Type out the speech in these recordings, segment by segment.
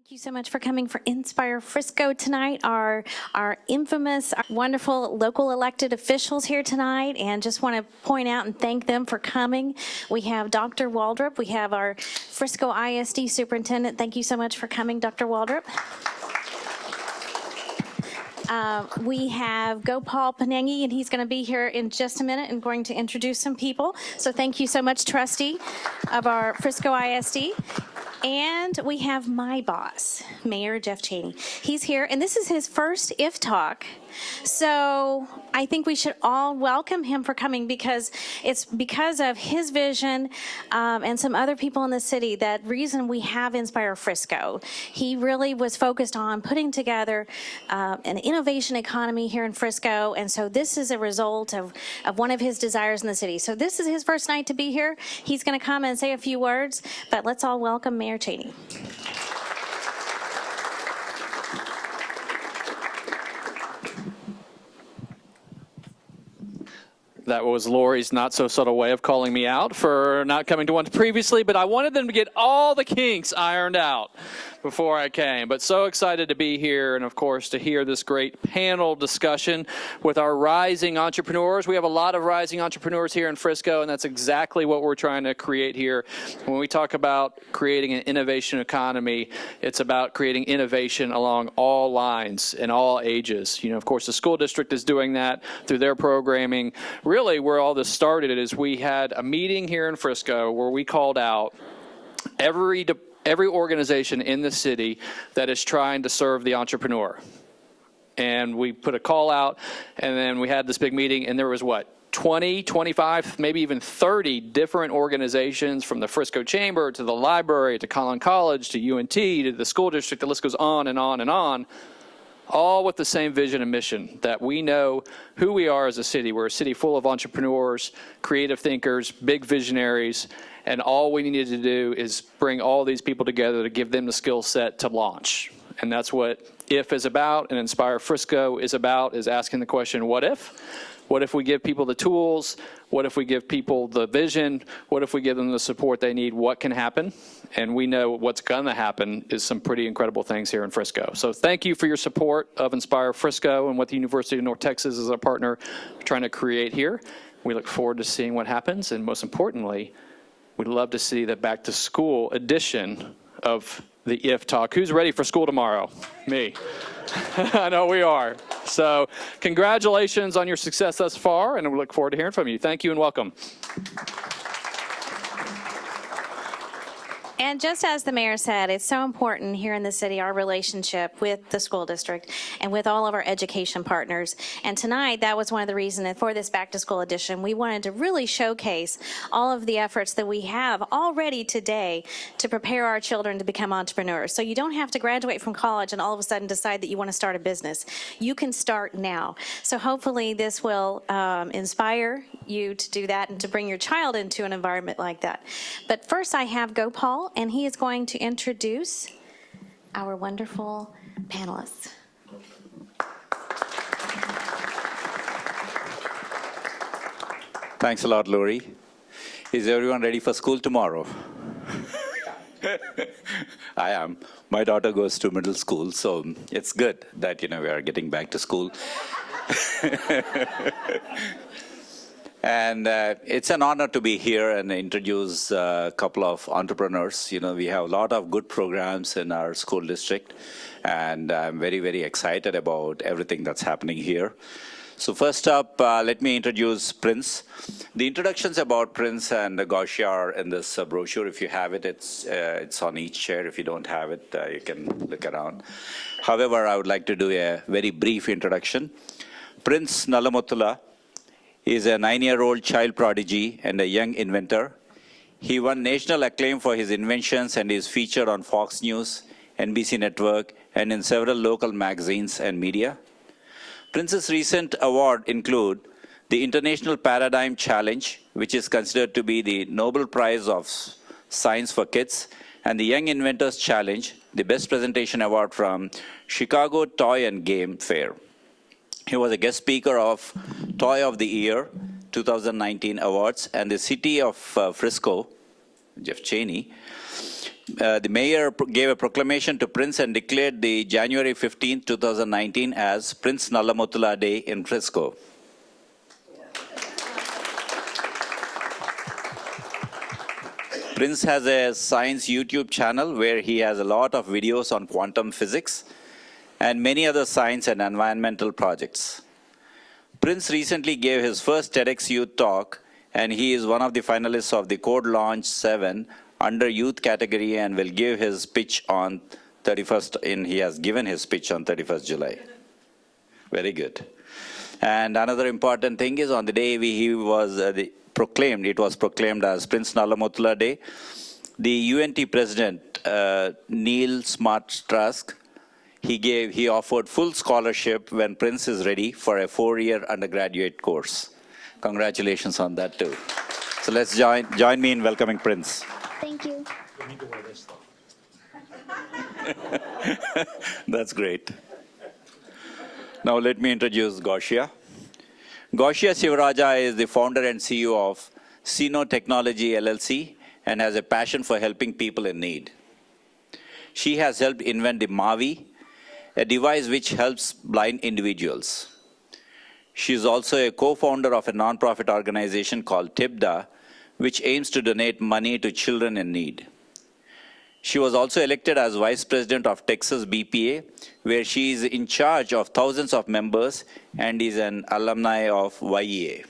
Thank you so much for coming for Inspire Frisco tonight. Our infamous, wonderful local elected officials here tonight, and just want to point out and thank them for coming. We have Dr. Waldrop. We have our Frisco ISD superintendent. Thank you so much for coming, Dr. Waldrop. We have Gopal Panengi, and he's going to be here in just a minute and going to introduce some people. So thank you so much, trustee of our Frisco ISD. And we have my boss, Mayor Jeff Cheney. He's here, and this is his first IF Talk. So I think we should all welcome him for coming, because it's because of his vision and some other people in the city that reason we have Inspire Frisco. He really was focused on putting together an innovation economy here in Frisco, and so this is a result of one of his desires in the city. So this is his first night to be here. He's going to come and say a few words, but let's all welcome Mayor Cheney. That was Lori's not so subtle way of calling me out for not coming to one previously, but I wanted them to get all the kinks ironed out before I came. But so excited to be here, and of course to hear this great panel discussion with our rising entrepreneurs. We have a lot of rising entrepreneurs here in Frisco, and that's exactly what we're trying to create here. When we talk about creating an innovation economy, it's about creating innovation along all lines and all ages. You know, of course, the school district is doing that through their programming. Really, where all this started is we had a meeting here in Frisco where we called out every organization in the city that is trying to serve the entrepreneur. And we put a call out, and then we had this big meeting, and there was 20, 25, maybe even 30 different organizations, from the Frisco Chamber to the library to Collin College to UNT to the school district. The list goes on and on and on. All with the same vision and mission, that we know who we are as a city. We're a city full of entrepreneurs, creative thinkers, big visionaries, and all we needed to do is bring all these people together to give them the skill set to launch. And that's what IF is about, and Inspire Frisco is about, is asking the question, what if? What if we give people the tools? What if we give people the vision? What if we give them the support they need? What can happen? And we know what's going to happen is some pretty incredible things here in Frisco. So thank you for your support of Inspire Frisco and what the University of North Texas is our partner trying to create here. We look forward to seeing what happens, and most importantly, we'd love to see the back to school edition of the IF Talk. Who's ready for school tomorrow? Me. I know we are. So congratulations on your success thus far, and we look forward to hearing from you. Thank you and welcome. And just as the mayor said, it's so important here in the city, our relationship with the school district and with all of our education partners. And tonight, that was one of the reasons for this back to school edition. We wanted to really showcase all of the efforts that we have already today to prepare our children to become entrepreneurs. So you don't have to graduate from college and all of a sudden decide that you want to start a business. You can start now. So hopefully this will inspire you to do that and to bring your child into an environment like that. But first I have Gopal, and he is going to introduce our wonderful panelists. Thanks a lot, Lori. Is everyone ready for school tomorrow? I am. My daughter goes to middle school, so it's good that, we are getting back to school. And it's an honor to be here and introduce a couple of entrepreneurs. We have a lot of good programs in our school district, and I'm very, very excited about everything that's happening here. So first up, let me introduce Prince. The introductions about Prince and Gausia are in this brochure. If you have it, it's on each chair. If you don't have it, you can look around. However, I would like to do a very brief introduction. Prince Nalamutula is a 9-year-old child prodigy and a young inventor. He won national acclaim for his inventions and is featured on Fox News, NBC Network, and in several local magazines and media. Prince's recent awards include the International Paradigm Challenge, which is considered to be the Nobel Prize of Science for Kids, and the Young Inventors Challenge, the Best Presentation Award from Chicago Toy and Game Fair. He was a guest speaker of Toy of the Year 2019 awards, and the City of Frisco, Jeff Cheney, The mayor gave a proclamation to Prince and declared the January 15, 2019 as Prince Nalamutula Day in Frisco. Prince has a science YouTube channel where he has a lot of videos on quantum physics and many other science and environmental projects. Prince recently gave his first TEDx Youth talk, and he is one of the finalists of the Code Launch 7 under youth category and will give his pitch on 31st, and he has given his pitch on 31st July. Very good. And another important thing is on the day he was proclaimed, it was proclaimed as Prince Nalamutula Day, the UNT President, Neil Smart Trask, he offered full scholarship when Prince is ready for a 4-year undergraduate course. Congratulations on that too. So let's join me in welcoming Prince. Thank you. That's great. Now let me introduce Goshia. Goshia Sivaraja is the founder and CEO of Sino Technology LLC and has a passion for helping people in need. She has helped invent the Mavi, a device which helps blind individuals. She is also a co-founder of a nonprofit organization called TIBDA, which aims to donate money to children in need. She was also elected as Vice President of Texas BPA, where she is in charge of thousands of members and is an alumni of YEA.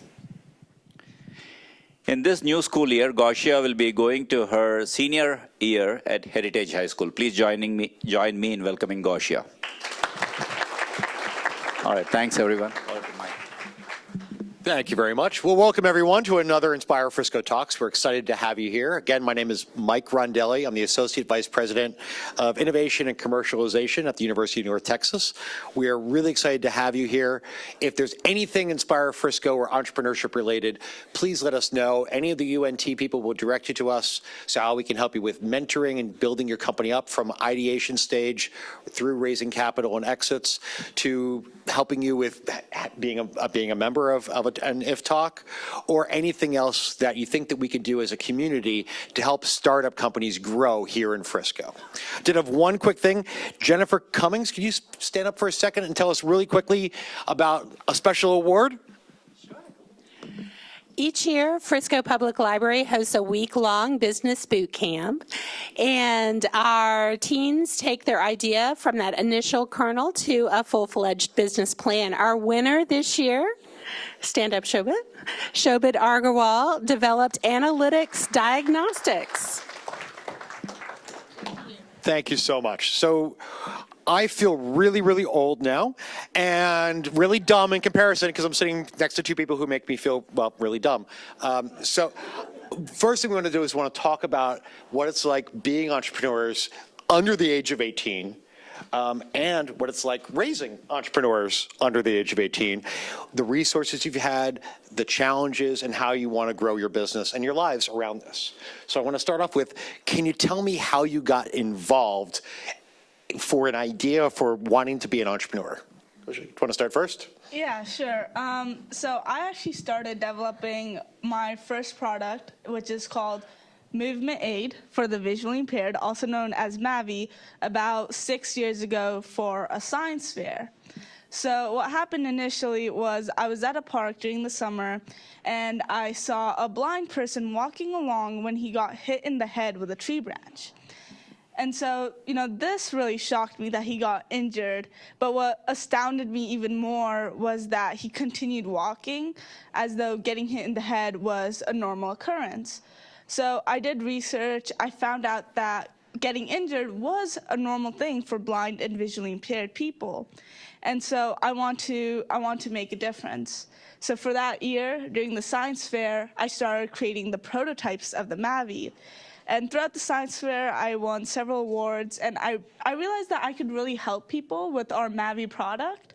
In this new school year, Goshia will be going to her senior year at Heritage High School. Please join me in welcoming Goshia. All right, thanks everyone. Thank you very much. Well, welcome everyone to another Inspire Frisco Talks. We're excited to have you here. Again, my name is Mike Rondelli. I'm the Associate Vice President of Innovation and Commercialization at the University of North Texas. We are really excited to have you here. If there's anything Inspire Frisco or entrepreneurship related, please let us know. Any of the UNT people will direct you to us, so how we can help you with mentoring and building your company up from ideation stage through raising capital and exits to helping you with being a member of an IF Talk, or anything else that you think that we could do as a community to help startup companies grow here in Frisco. Did have one quick thing. Jennifer Cummings, can you stand up for a second and tell us really quickly about a special award? Each year, Frisco Public Library hosts a week-long business boot camp, and our teens take their idea from that initial kernel to a full-fledged business plan. Our winner this year, stand up, Shobit. Shobit Agarwal developed analytics diagnostics. Thank you so much. So I feel really, really old now and really dumb in comparison because I'm sitting next to two people who make me feel, well, really dumb. So first thing we want to do is want to talk about what it's like being entrepreneurs under the age of 18. And what it's like raising entrepreneurs under the age of 18, the resources you've had, the challenges, and how you want to grow your business and your lives around this. So I want to start off with, can you tell me how you got involved for an idea for wanting to be an entrepreneur? Do you want to start first? Yeah, sure. So I actually started developing my first product, which is called Movement Aid for the Visually Impaired, also known as Mavi, about 6 years ago for a science fair. So what happened initially was I was at a park during the summer, and I saw a blind person walking along when he got hit in the head with a tree branch. And so, this really shocked me that he got injured. But what astounded me even more was that he continued walking as though getting hit in the head was a normal occurrence. So I did research. I found out that getting injured was a normal thing for blind and visually impaired people. And so I want to make a difference. So for that year, during the science fair, I started creating the prototypes of the Mavi. And throughout the science fair, I won several awards, and I realized that I could really help people with our Mavi product.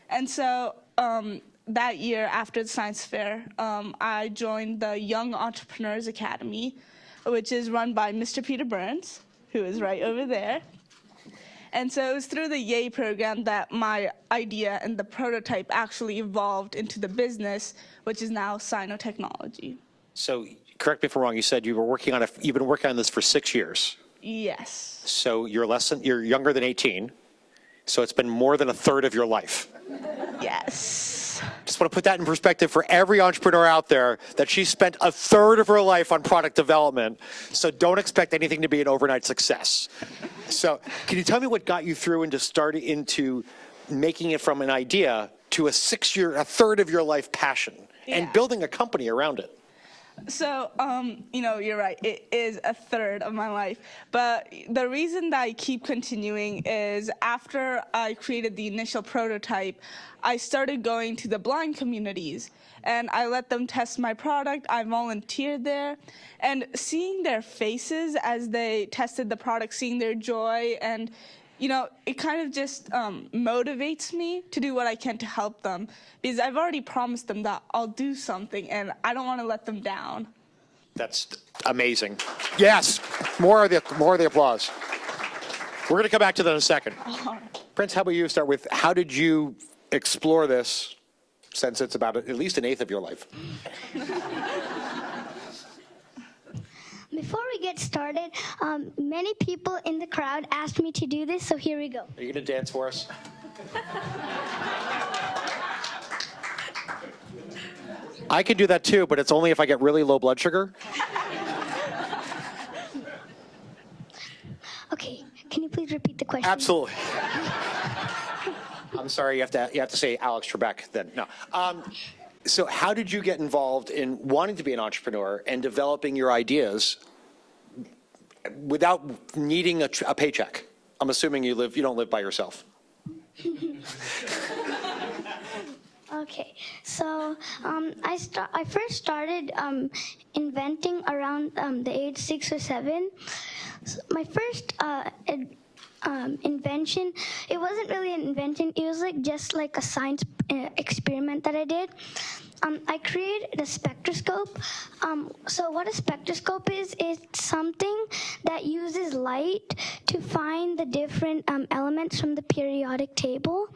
And so that year, after the science fair, I joined the Young Entrepreneurs Academy, which is run by Mr. Peter Burns, who is right over there. And so it was through the YAY program that my idea and the prototype actually evolved into the business, which is now Sino Technology. So correct me if I'm wrong, you said you've been working on this for 6 years. Yes. So you're younger than 18. So it's been more than a third of your life. Yes. Just want to put that in perspective for every entrepreneur out there, that she spent a third of her life on product development. So don't expect anything to be an overnight success. So can you tell me what got you through into making it from an idea to a third of your life passion and building a company around it? So, you're right. It is a third of my life. But the reason that I keep continuing is after I created the initial prototype, I started going to the blind communities and I let them test my product. I volunteered there, and seeing their faces as they tested the product, seeing their joy, and it kind of just motivates me to do what I can to help them, because I've already promised them that I'll do something, and I don't want to let them down. That's amazing. Yes, more of the applause. We're going to come back to that in a second. Prince, how about you start with, how did you explore this, since it's about at least an eighth of your life? Before we get started, many people in the crowd asked me to do this, so here we go. Are you going to dance for us? I can do that too, but it's only if I get really low blood sugar. Okay, can you please repeat the question? Absolutely. I'm sorry, you have to say Alex Trebek then. No. So how did you get involved in wanting to be an entrepreneur and developing your ideas without needing a paycheck? I'm assuming you don't live by yourself. Okay, so I first started inventing around the age 6 or 7. So my first invention, it wasn't really an invention, it was just like a science experiment that I did. I created a spectroscope. So what a spectroscope is, it's something that uses light to find the different elements from the periodic table.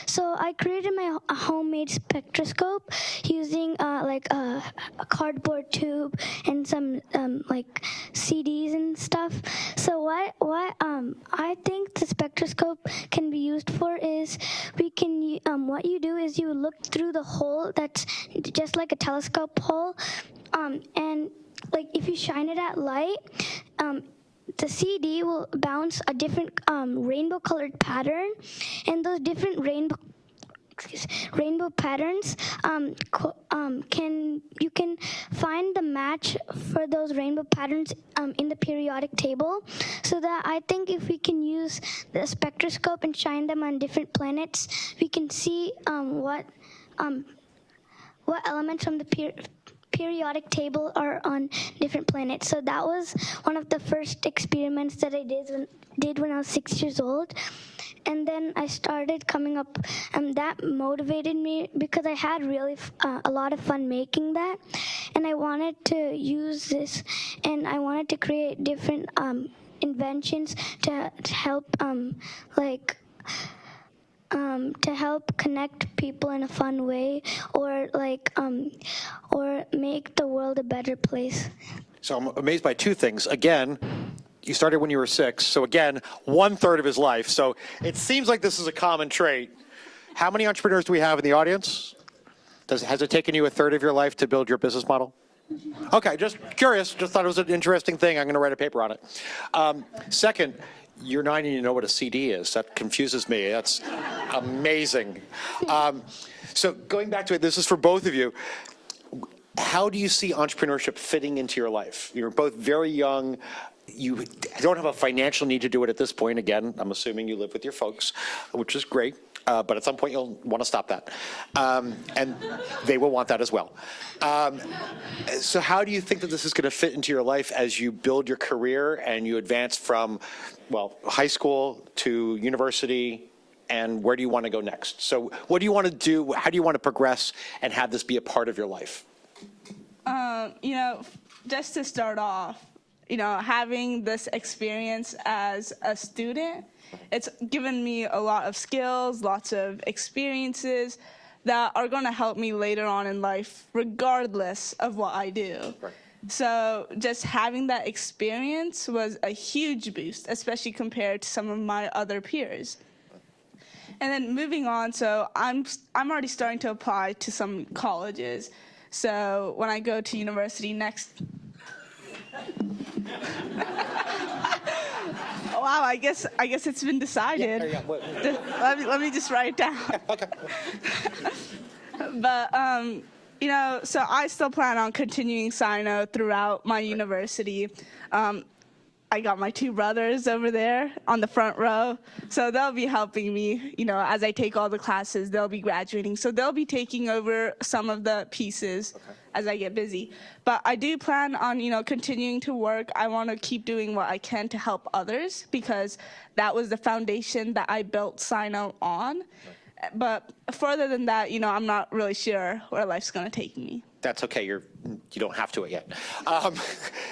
So I created a homemade spectroscope using a cardboard tube and some CDs and stuff. So what I think the spectroscope can be used for is what you do is you look through the hole that's just like a telescope hole, and if you shine it at light, the CD will bounce a different rainbow colored pattern, and those different rainbow patterns you can find the match for those rainbow patterns in the periodic table. So that I think if we can use the spectroscope and shine them on different planets, we can see what elements from the periodic table are on different planets. So that was one of the first experiments that I did when I was 6 years old. And then I started coming up, and that motivated me because I had really a lot of fun making that. And I wanted to use this, and I wanted to create different inventions to help to help connect people in a fun way, or make the world a better place. So I'm amazed by two things. Again, you started when you were 6. So again, 1/3 of his life. So it seems like this is a common trait. How many entrepreneurs do we have in the audience? Has it taken you a third of your life to build your business model? Okay, just curious. Just thought it was an interesting thing. I'm going to write a paper on it. Second, you're 9 and you know what a CD is. That confuses me. That's amazing. So going back to it, this is for both of you. How do you see entrepreneurship fitting into your life? You're both very young. You don't have a financial need to do it at this point. Again, I'm assuming you live with your folks, which is great. But at some point, you'll want to stop that. And they will want that as well. So how do you think that this is going to fit into your life as you build your career and you advance from, high school to university, and where do you want to go next? So what do you want to do? How do you want to progress and have this be a part of your life? Just to start off, having this experience as a student, it's given me a lot of skills, lots of experiences that are going to help me later on in life, regardless of what I do. Right. So just having that experience was a huge boost, especially compared to some of my other peers. And then moving on, so I'm already starting to apply to some colleges. So when I go to university next, wow, I guess it's been decided. Let me just write it down. Okay. But so I still plan on continuing Sino throughout my university. I got my two brothers over there on the front row, so they'll be helping me, as I take all the classes. They'll be graduating, so they'll be taking over some of the pieces as I get busy. But I do plan on, continuing to work. I want to keep doing what I can to help others, because that was the foundation that I built Sino on. But further than that, I'm not really sure where life's going to take me. That's okay. You don't have to yet.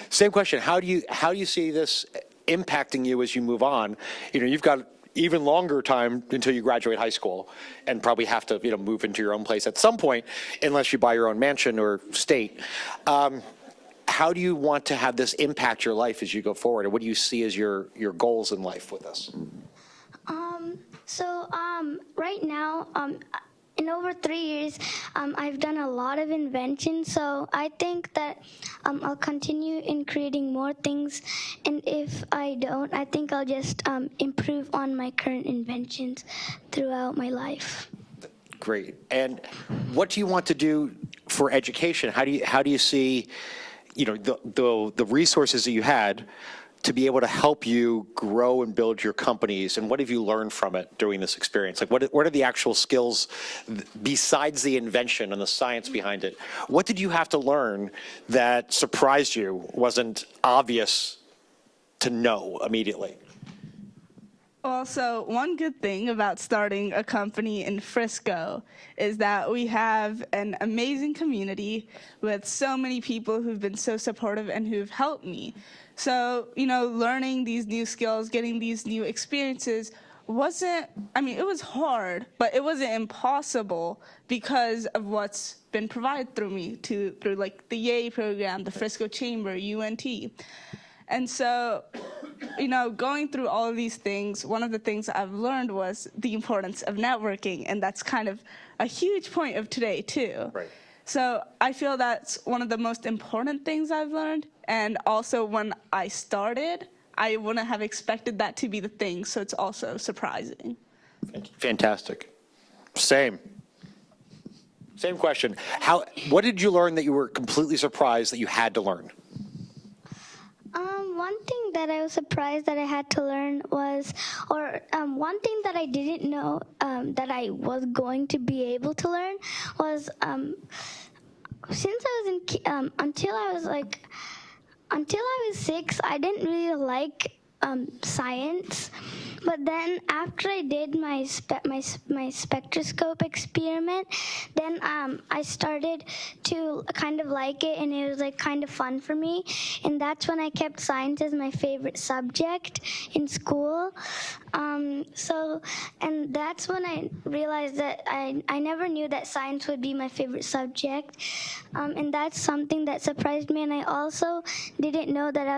Same question. How do you see this impacting you as you move on? You've got even longer time until you graduate high school, and probably have to move into your own place at some point, unless you buy your own mansion or state. How do you want to have this impact your life as you go forward, and what do you see as your goals in life with this? Right now, in over 3 years, I've done a lot of inventions, so I think that I'll continue in creating more things, and if I don't, I think I'll just improve on my current inventions throughout my life. Great. And what do you want to do for education? How do you see, the resources that you had to be able to help you grow and build your companies, and what have you learned from it during this experience? Like, what are the actual skills besides the invention and the science behind it? What did you have to learn that surprised you, wasn't obvious to know immediately? Well, so one good thing about starting a company in Frisco is that we have an amazing community with so many people who've been so supportive and who've helped me. So, learning these new skills, getting these new experiences it was hard, but it wasn't impossible because of what's been provided through me, through like the YAY program, the Frisco Chamber, UNT. And so, going through all of these things, one of the things I've learned was the importance of networking, and that's kind of a huge point of today, too. Right. So I feel that's one of the most important things I've learned, and also when I started, I wouldn't have expected that to be the thing, so it's also surprising. Fantastic. Same question. What did you learn that you were completely surprised that you had to learn? One thing that I was surprised that I had to learn was, one thing that I didn't know that I was going to be able to learn was, since I was until I was 6, I didn't really like science. But then after I did my spectroscope experiment, then I started to kind of like it, and it was like kind of fun for me. And that's when I kept science as my favorite subject in school. And that's when I realized that I never knew that science would be my favorite subject. And that's something that surprised me. And I also didn't know that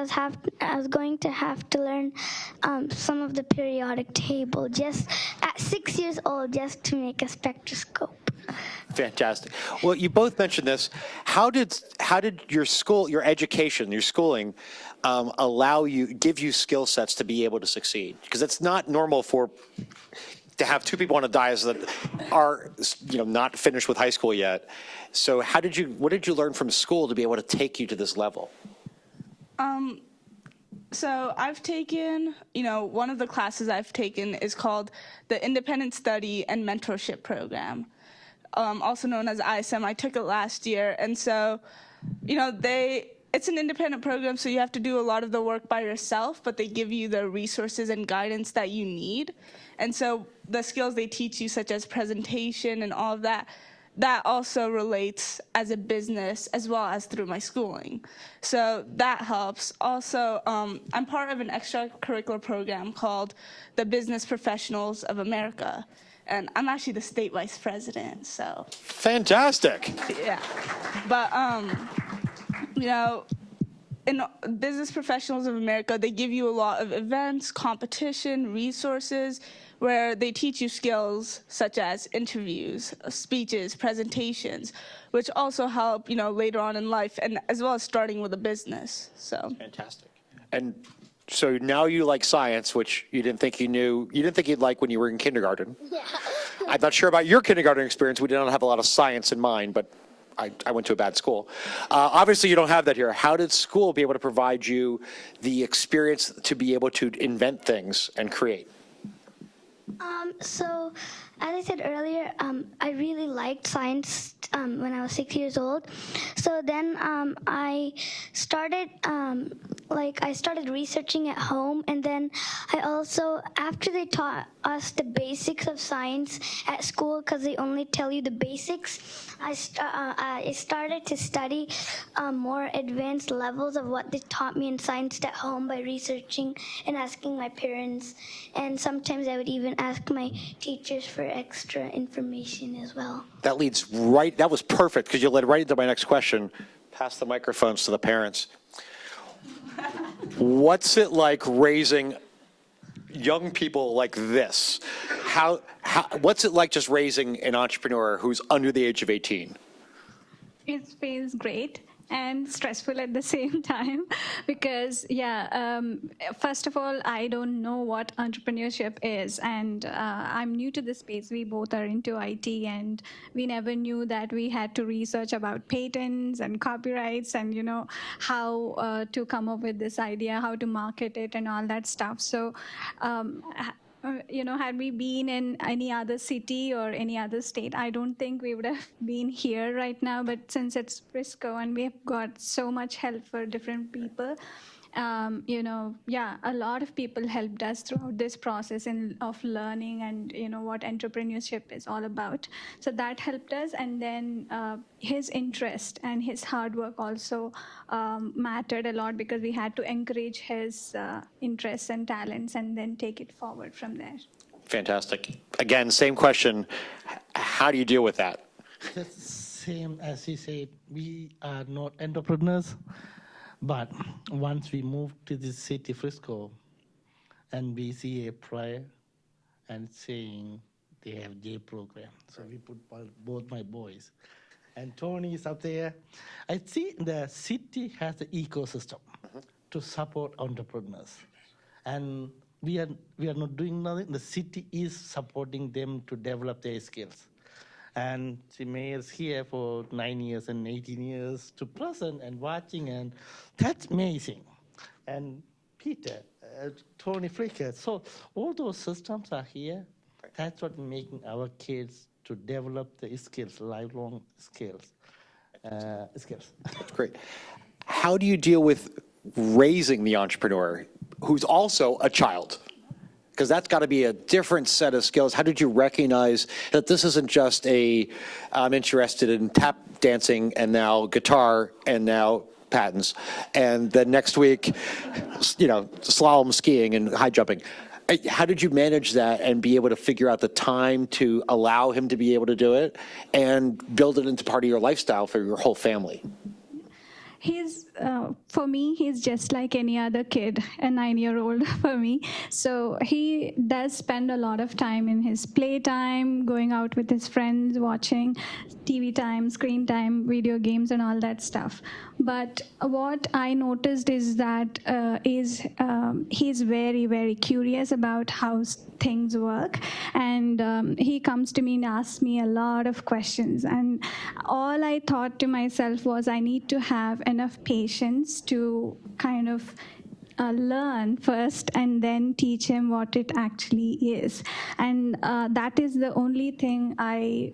I was going to have to learn some of the periodic table just at 6 years old, just to make a spectroscope. Fantastic. Well, you both mentioned this. How did your school, your education, your schooling give you skill sets to be able to succeed? Because it's not normal to have two people on a dais that are not finished with high school yet. So what did you learn from school to be able to take you to this level? So I've taken, one of the classes I've taken is called the Independent Study and Mentorship Program, also known as ISM. I took it last year. And so, it's an independent program, so you have to do a lot of the work by yourself, but they give you the resources and guidance that you need. And so the skills they teach you, such as presentation and all of that, that also relates as a business as well as through my schooling. So that helps. Also, I'm part of an extracurricular program called the Business Professionals of America. And I'm actually the state vice president, so. Fantastic. Yeah. But, in Business Professionals of America, they give you a lot of events, competition, resources, where they teach you skills such as interviews, speeches, presentations, which also help, later on in life, and as well as starting with a business. So Fantastic. And so now you like science, which you didn't think you'd like when you were in kindergarten. Yeah. I'm not sure about your kindergarten experience. We did not have a lot of science in mind, but I went to a bad school. Obviously, you don't have that here. How did school be able to provide you the experience to be able to invent things and create? So, as I said earlier, I really liked science when I was 6 years old. So then I started researching at home, and then I also, after they taught us the basics of science at school, because they only tell you the basics, I started to study more advanced levels of what they taught me in science at home by researching and asking my parents, and sometimes I would even ask my teachers for extra information as well. That was perfect, because you led right into my next question. Pass the microphones to the parents. What's it like raising young people like this? What's it like just raising an entrepreneur who's under the age of 18? It feels great and stressful at the same time because, first of all, I don't know what entrepreneurship is, and I'm new to this space. We both are into IT, and we never knew that we had to research about patents and copyrights and, how to come up with this idea, how to market it and all that stuff. So, had we been in any other city or any other state, I don't think we would have been here right now. But since it's Frisco and we've got so much help for different people, a lot of people helped us throughout this process of learning and, what entrepreneurship is all about. So that helped us. And then his interest and his hard work also mattered a lot because we had to encourage his interests and talents and then take it forward from there. Fantastic. Again, same question. How do you deal with that? The same as he said, we are not entrepreneurs. But once we moved to the city, Frisco, and we see a prayer and saying they have J program. So we put both my boys. And Tony is up there. I see the city has the ecosystem to support entrepreneurs. And we are not doing nothing. The city is supporting them to develop their skills. And the mayor's here for 9 years and 18 years to present and watching, and that's amazing. And Peter, Tony Flicker, so all those systems are here. That's what making our kids to develop the skills, lifelong skills. That's great. How do you deal with raising the entrepreneur who's also a child? Because that's got to be a different set of skills. How did you recognize that this isn't just I'm interested in tap dancing and now guitar and now patents, and then next week, slalom skiing and high jumping? How did you manage that and be able to figure out the time to allow him to be able to do it and build it into part of your lifestyle for your whole family? For me, he's just like any other kid, a 9-year-old for me. So he does spend a lot of time in his playtime, going out with his friends, watching TV time, screen time, video games, and all that stuff. But what I noticed is that he's very, very curious about how things work. And he comes to me and asks me a lot of questions. And all I thought to myself was I need to have enough patience to kind of learn first and then teach him what it actually is. And that is the only thing I,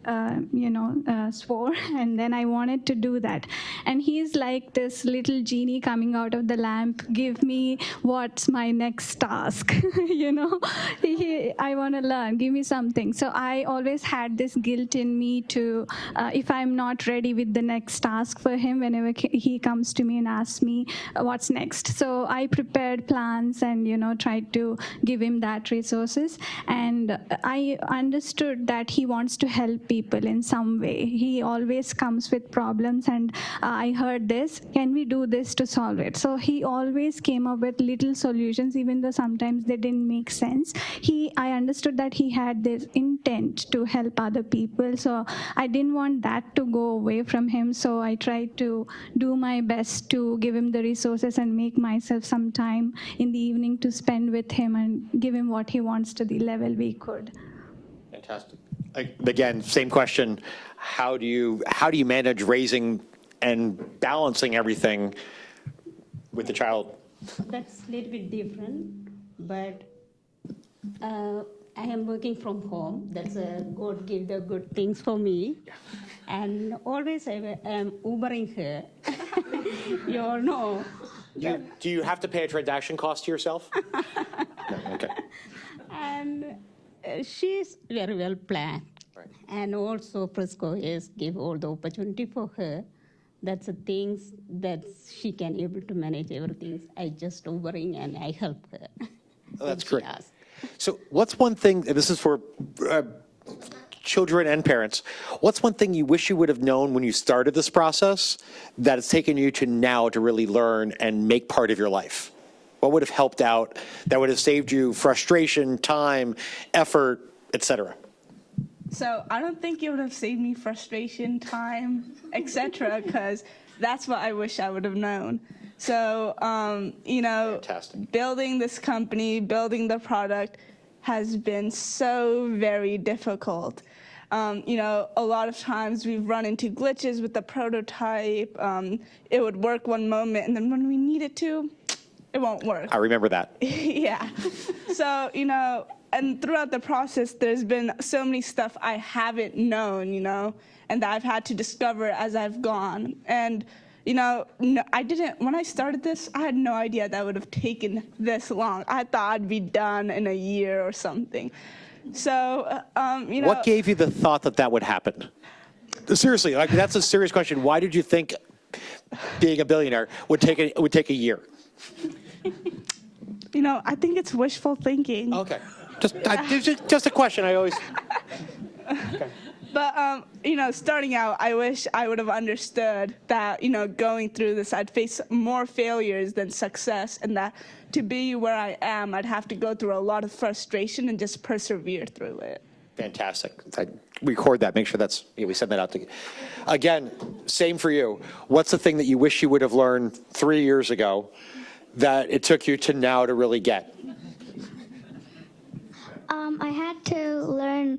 swore, and then I wanted to do that. And he's like this little genie coming out of the lamp, give me what's my next task, I want to learn, give me something. So I always had this guilt in me to, if I'm not ready with the next task for him, whenever he comes to me and asks me what's next. So I prepare prepared plans and, tried to give him that resources. And I understood that he wants to help people in some way. He always comes with problems, and I heard this, can we do this to solve it? So he always came up with little solutions, even though sometimes they didn't make sense. I understood that he had this intent to help other people, so I didn't want that to go away from him. So I tried to do my best to give him the resources and make myself some time in the evening to spend with him and give him what he wants to the level we could. Fantastic. Again, same question. How do you manage raising and balancing everything with the child? That's a little bit different, but I am working from home. That's God give the good things for me. And always I am Ubering her. You all know. Do you have to pay a transaction cost to yourself? No, okay. And she's very well planned. Right. And also Frisco is give all the opportunity for her. That's the things that she can able to manage everything. I just Ubering and I help her. Oh, that's great. So what's one thing, and this is for children and parents, what's one thing you wish you would have known when you started this process that it's taken you to now to really learn and make part of your life? What would have helped out that would have saved you frustration, time, effort, etc.? So I don't think it would have saved me frustration, time, etc., because that's what I wish I would have known. So, Fantastic. Building this company, building the product has been so very difficult. A lot of times we've run into glitches with the prototype. It would work one moment, and then when we need it to, it won't work. I remember that. Yeah. So, and throughout the process, there's been so many stuff I haven't known, and that I've had to discover as I've gone. And, I didn't, when I started this, I had no idea that would have taken this long. I thought I'd be done in a year or something. So, What gave you the thought that would happen? Seriously, that's a serious question. Why did you think being a billionaire would take a year? I think it's wishful thinking. Okay. Just a question. I always. Okay. But, starting out, I wish I would have understood that, going through this, I'd face more failures than success, and that to be where I am, I'd have to go through a lot of frustration and just persevere through it. Fantastic. I record that. Make sure we send that out to. Again, same for you. What's the thing that you wish you would have learned 3 years ago that it took you to now to really get? I had to learn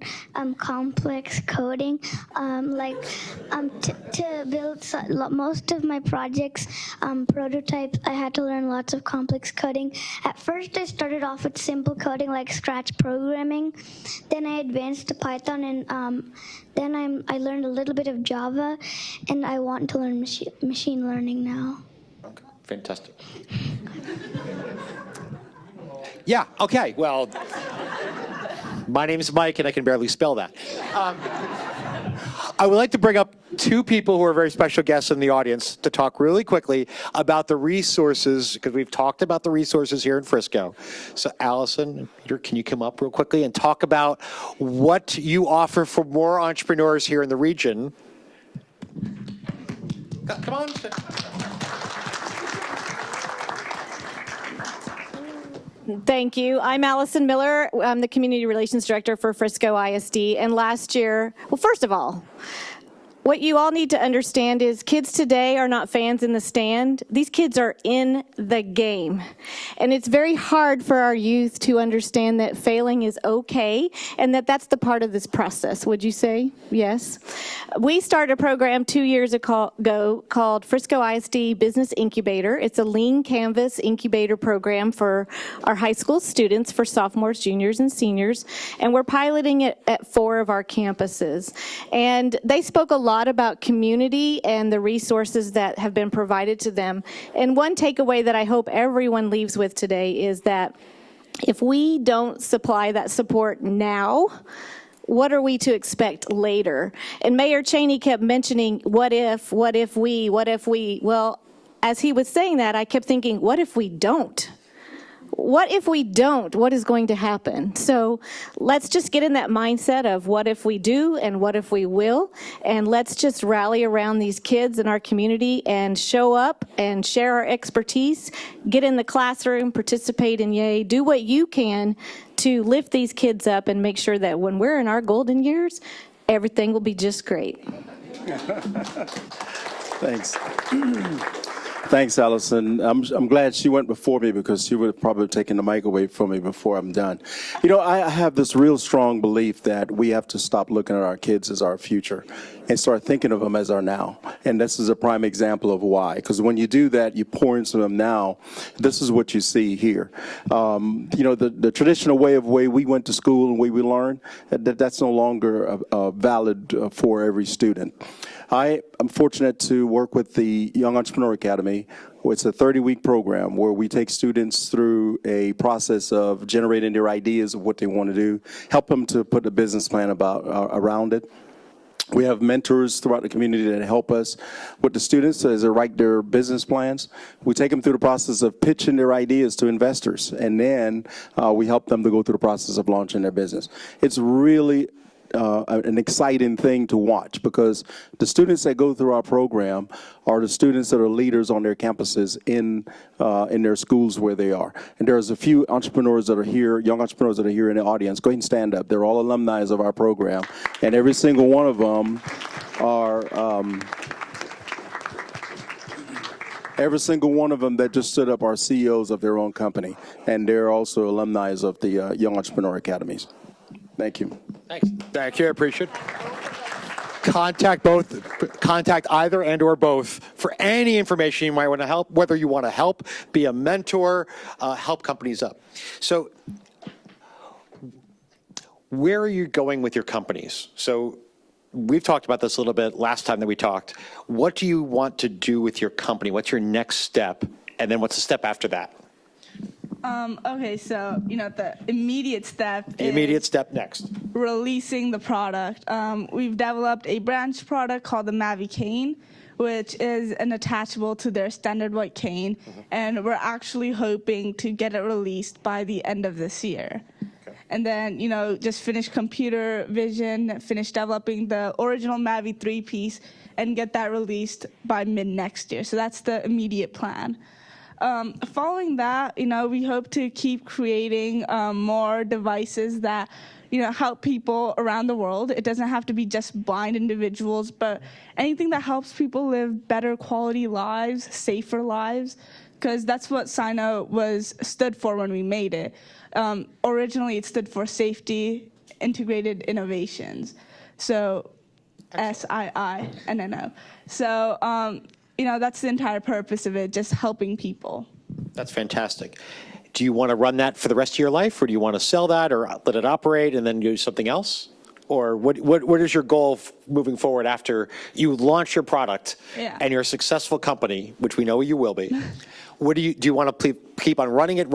complex coding, to build most of my projects, prototypes. I had to learn lots of complex coding. At first, I started off with simple coding like Scratch programming. Then I advanced to Python, and then I learned a little bit of Java, and I want to learn machine learning now. Okay. Fantastic. Yeah. Okay. Well. My name is Mike, and I can barely spell that. I would like to bring up two people who are very special guests in the audience to talk really quickly about the resources, because we've talked about the resources here in Frisco. So Allison and Peter, can you come up real quickly and talk about what you offer for more entrepreneurs here in the region? Come on. Thank you. I'm Allison Miller. I'm the Community Relations Director for Frisco ISD. And last year, well, first of all, what you all need to understand is kids today are not fans in the stand. These kids are in the game. And it's very hard for our youth to understand that failing is okay and that that's the part of this process. Would you say? Yes. We started a program 2 years ago called Frisco ISD Business Incubator. It's a lean canvas incubator program for our high school students, for sophomores, juniors, and seniors. And we're piloting it at 4 of our campuses. And they spoke a lot about community and the resources that have been provided to them. And one takeaway that I hope everyone leaves with today is that if we don't supply that support now, what are we to expect later? And Mayor Cheney kept mentioning, what if we? Well, as he was saying that, I kept thinking, what if we don't? what if we don't? What is going to happen? So let's just get in that mindset of what if we do and what if we will, and let's just rally around these kids in our community and show up and share our expertise, get in the classroom, participate in YAY, do what you can to lift these kids up and make sure that when we're in our golden years, everything will be just great. Thanks. Thanks, Allison. I'm glad she went before me because she would have probably taken the mic away from me before I'm done. You know, I have this real strong belief that we have to stop looking at our kids as our future and start thinking of them as our now. And this is a prime example of why. Because when you do that, you pour into them now. This is what you see here. You know, the traditional way we went to school and way we learned, that's no longer valid for every student. I am fortunate to work with the Young Entrepreneur Academy. It's a 30-week program where we take students through a process of generating their ideas of what they want to do, help them to put a business plan around it. We have mentors throughout the community that help us with the students as they write their business plans. We take them through the process of pitching their ideas to investors, and then we help them to go through the process of launching their business. It's really an exciting thing to watch because the students that go through our program are the students that are leaders on their campuses in their schools where they are. And there's a few entrepreneurs that are here, young entrepreneurs that are here in the audience. Go ahead and stand up. They're all alumni of our program, and every single one of them are every single one of them that just stood up are CEOs of their own company, and they're also alumni of the Young Entrepreneur Academies. Thank you. Thanks. Thank you. I appreciate it. Contact either and or both for any information you might want to help, whether you want to help, be a mentor, help companies up. So where are you going with your companies? So we've talked about this a little bit last time that we talked. What do you want to do with your company? What's your next step? And then what's the step after that? Okay, so, you know, the immediate step next. Releasing the product. We've developed a branch product called the Mavi cane, which is an attachable to their standard white cane, and we're actually hoping to get it released by the end of this year. Okay. And then, you know, just finish computer vision, finish developing the original Mavi 3-piece, and get that released by mid next year. So that's the immediate plan. Following that, you know, we hope to keep creating more devices that, you know, help people around the world. It doesn't have to be just blind individuals, but anything that helps people live better quality lives, safer lives, because that's what Sino stood for when we made it. Originally, it stood for Safety Integrated Innovations, so SIINNO. So, you know, that's the entire purpose of it, just helping people. That's fantastic. Do you want to run that for the rest of your life, or do you want to sell that or let it operate and then do something else? Or what is your goal moving forward after you launch your product and you're a successful company, which we know you will be? Do you want to keep on running it,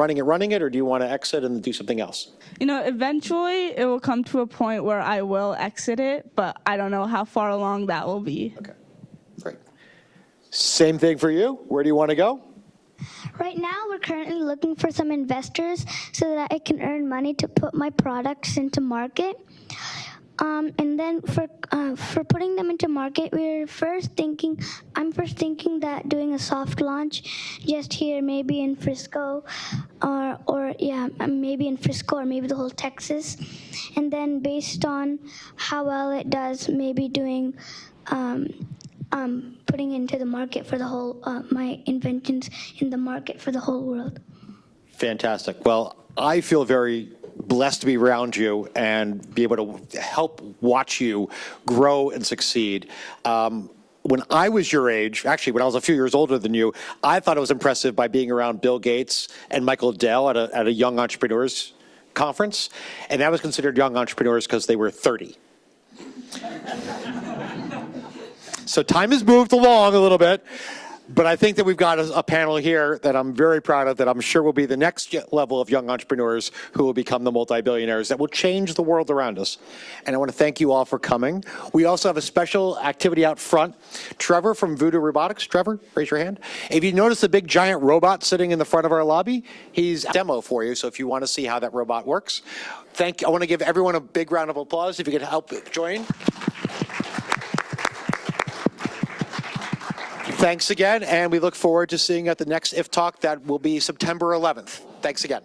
or do you want to exit and do something else? You know, eventually it will come to a point where I will exit it, but I don't know how far along that will be. Okay, great. Same thing for you. Where do you want to go? Right now, we're currently looking for some investors so that I can earn money to put my products into market. And then for putting them into market, I'm first thinking that doing a soft launch just here, maybe in Frisco, maybe in Frisco or maybe the whole Texas. And then based on how well it does, maybe doing putting into the market for the whole, my inventions in the market for the whole world. Fantastic. Well, I feel very blessed to be around you and be able to help watch you grow and succeed. When I was your age, actually when I was a few years older than you, I thought it was impressive by being around Bill Gates and Michael Dell at a Young Entrepreneurs conference, and that was considered young entrepreneurs because they were 30. So time has moved along a little bit. But I think that we've got a panel here that I'm very proud of, that I'm sure will be the next level of young entrepreneurs who will become the multi-billionaires that will change the world around us. And I want to thank you all for coming. We also have a special activity out front. Trevor from Voodoo Robotics. Trevor, raise your hand. If you notice the big giant robot sitting in the front of our lobby, he's a demo for you. So if you want to see how that robot works, I want to give everyone a big round of applause. If you could help join. Thanks again, and we look forward to seeing you at the next IF Talk. That will be September 11th. Thanks again.